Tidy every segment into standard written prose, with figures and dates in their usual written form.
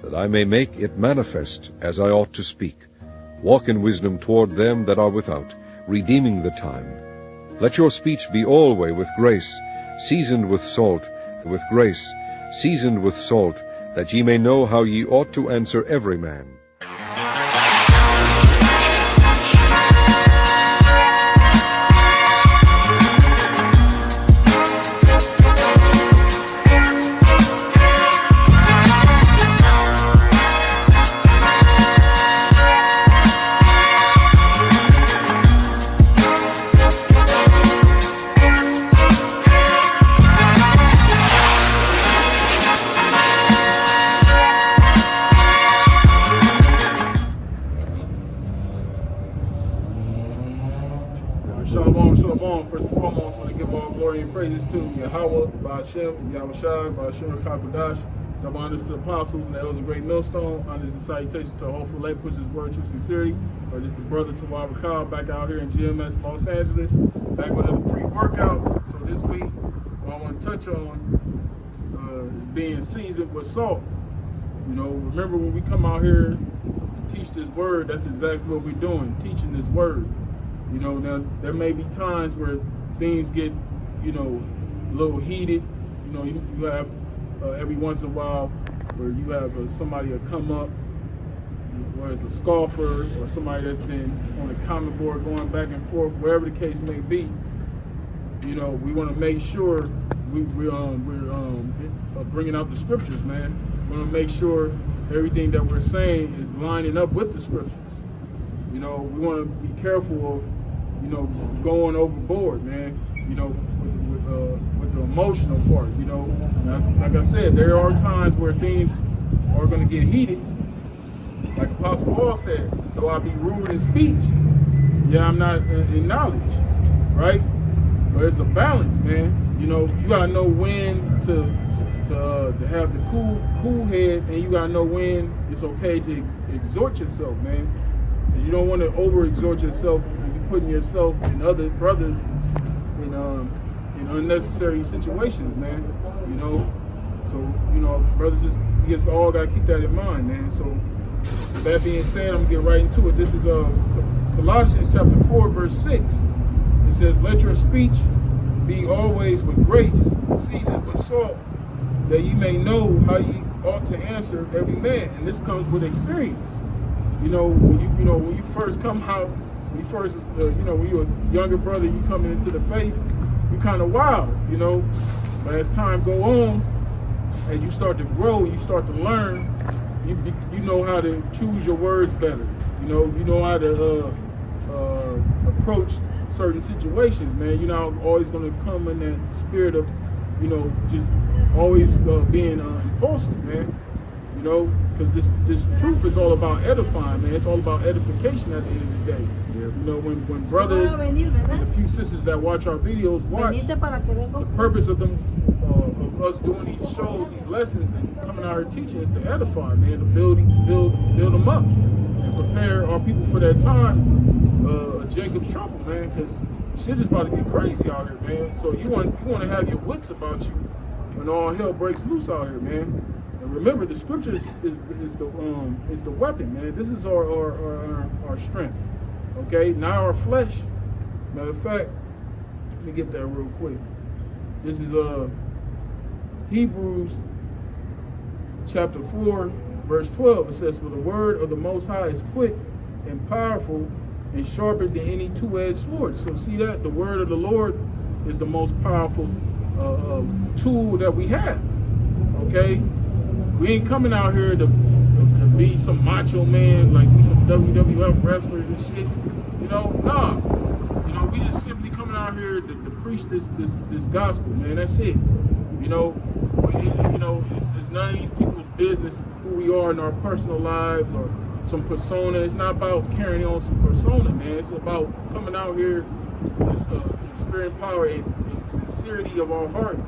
that I may make it manifest as I ought to speak. Walk in wisdom toward them that are without, redeeming the time. Let your speech be always with grace, seasoned with salt, that ye may know how ye ought to answer every man. Shalom, shalom. First and foremost, I want to give all glory and praises to Yahweh, Ba'ashem, Yahushai, Ba'ashem HaKadosh, double honors to the apostles and the elders of Great Millstone, honors and salutations to the hopeful late pushers word true sincerity, or just the brother to Wabakal back out here in GMS Los Angeles, back with another pre-workout. So this week, what I want to touch on is being seasoned with salt. You know, remember when we come out here to teach this word, that's exactly what we're doing, teaching this word. You know, now there may be times where things get, you know, a little heated. You know, you have every once in a while where you have somebody that come up, whether it's a scoffer or somebody that's been on the comment board going back and forth, wherever the case may be. You know, we want to make sure we're bringing out the scriptures, man. We want to make sure everything that we're saying is lining up with the scriptures. You know, we want to be careful of, you know, going overboard, man. You know, with the emotional part. You know, now, like I said, there are times where things are going to get heated. Like Apostle Paul said, though I be rude in speech, yeah, I'm not in knowledge, right? But it's a balance, man. You know, you gotta know when to have the cool head, and you gotta know when it's okay to exhort yourself, man. Because you don't want to over-exhort yourself when you're putting yourself and other brothers in unnecessary situations, man. You know, so, you know, brothers you just all got to keep that in mind, man. So, with that being said, I'm going to get right into it. This is Colossians chapter 4, verse 6. It says, let your speech be always with grace, seasoned with salt, that ye may know how ye ought to answer every man. And this comes with experience. You know, when you first come out, when you're a younger brother, you coming into the faith, you kind of wild, you know. But as time go on, and you start to grow, you start to learn, you know how to choose your words better. You know how to approach certain situations, man. You're not always going to come in that spirit of, you know, just always being impulsive, man. You know, because this truth is all about edifying, man. It's all about edification at the end of the day. Yeah. You know, when brothers and a few sisters that watch our videos the purpose of them, of us doing these shows, these lessons, and coming out here teaching is to edify, man, to build them up and prepare our people for that time, Jacob's trouble, man. Because shit is about to get crazy out here, man. So you want to have your wits about you when all hell breaks loose out here, man. And remember, the scriptures is the weapon, man. This is our strength, okay? Not our flesh. Matter of fact, let me get that real quick. This is Hebrews chapter 4, verse 12. It says, for the word of the Most High is quick and powerful and sharper than any two-edged sword. So see that? The word of the Lord is the most powerful tool that we have, okay? We ain't coming out here to be some macho man, like be some WWF wrestlers and shit. You know, nah. You know, we just simply coming out here to preach this gospel, man. That's it. You know, it's none of these people's business who we are in our personal lives or some persona. It's not about carrying on some persona, man. It's about coming out here with the spirit and power and sincerity of our heart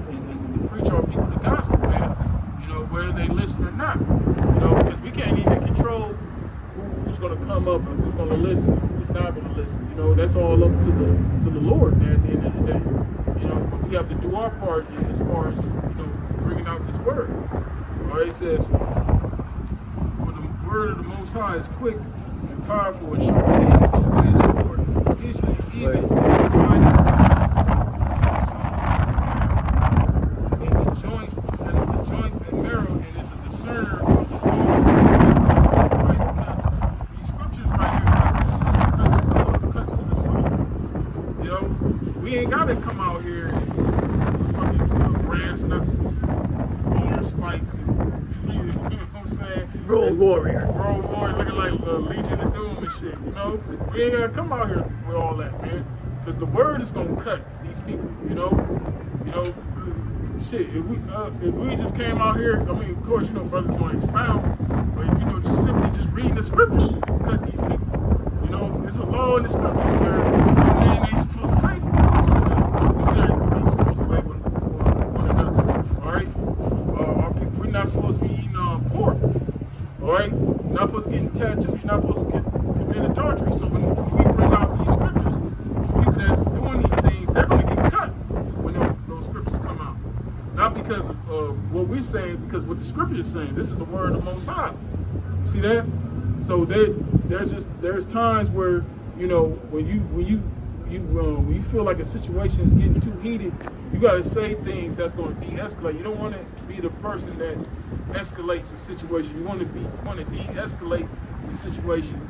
and to preach our people the gospel, man. You know, whether they listen or not. You know, because we can't even control who's going to come up and who's going to listen and who's not going to listen. You know, that's all up to the Lord, man, at the end of the day. You know, but we have to do our part as far as, you know, bringing out this word. All right, it says, word of the Most High is quick and powerful and sharper than any two-edged sword, piercing even to the dividing asunder in the joints and marrow, and is a discerner of the thoughts and intents of the heart. Right? Because these scriptures right here cuts to the soul. You know, we ain't got to come out here and fucking brass knuckles, arm spikes, and you know what I'm saying? Road warriors. Road warriors looking like Legion of Doom and shit. You know, we ain't got to come out here with all that, man. Because the word is gonna cut these people. You know, shit. If we just came out here, I mean, of course, you know, brothers gonna expound, but you know, just simply just reading the scriptures cut these people. You know, it's a law in the scriptures where two men ain't supposed to lay. Two women ain't supposed to lay with one another. All right, we're not supposed to be eating pork. All right, we're not supposed to get tattoos. You're not supposed to commit adultery. So when we bring out these scriptures, people that's doing these things, they're gonna get cut when those scriptures come out. Not because of what we're saying, because what the scripture is saying. This is the word of the Most High. You see that? So there's times where, you know, when you feel like a situation is getting too heated, you got to say things that's going to de-escalate. You don't want to be the person that escalates a situation. You want to de-escalate the situation,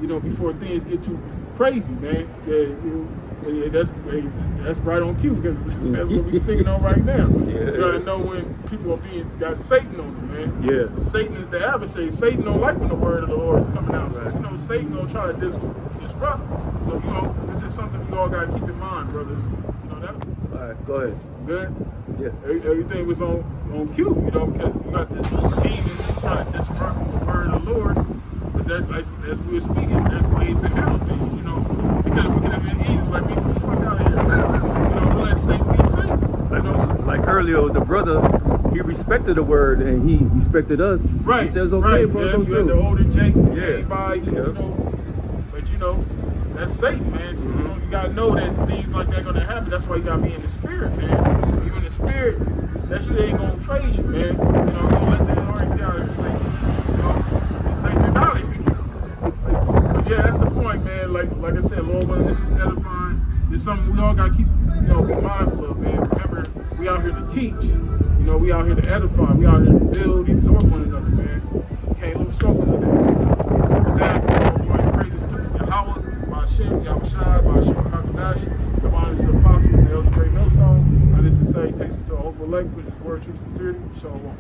you know, before things get too crazy, man. Yeah, that's right on cue, because that's what we're speaking on right now. You gotta know when people got Satan on them, man. Yeah. And Satan is the adversary. Satan don't like when the word of the Lord is coming out. So, you know, Satan gonna try to disrupt. So, you know, this is something we all gotta keep in mind, brothers. You know that. All right, go ahead. Good. Yeah. Everything was on cue, you know, because you got this demon trying to disrupt the word of the Lord. But that, as we were speaking, there's ways to handle things, you know. Because we could have been easy, like, get the fuck out of here. You know, let Satan be Satan. Like earlier, the brother, he respected the word and he respected us. Right. He says, okay, right. bro, Yeah, come you had the through. older Jake who Yeah. came by, you Yeah. know. But, you know, that's Satan, man. So, you know, you got to know that things like that are going to happen. That's why you got to be in the spirit, man. When you're in the spirit, that shit ain't going to phase you, man. You know, don't let that already get out of here, Satan. You know, Satan is out of here. But yeah, that's the point, man. Like I said, Lord, whether this was edifying, it's something we all got to keep, you know, be mindful of, man. Remember, we out here to teach. You know, we out here to edify. We out here to build, exhort one another, man. We can't lose focus of that. So with that, all glory and praises to Yahweh, Ba'ashem, Yahushua, Ba'ashem, HaKadosh, the honors to the apostles, and the elder great millstone. And this is salutations to the overlake, which is word, truth, sincerity. Shalom.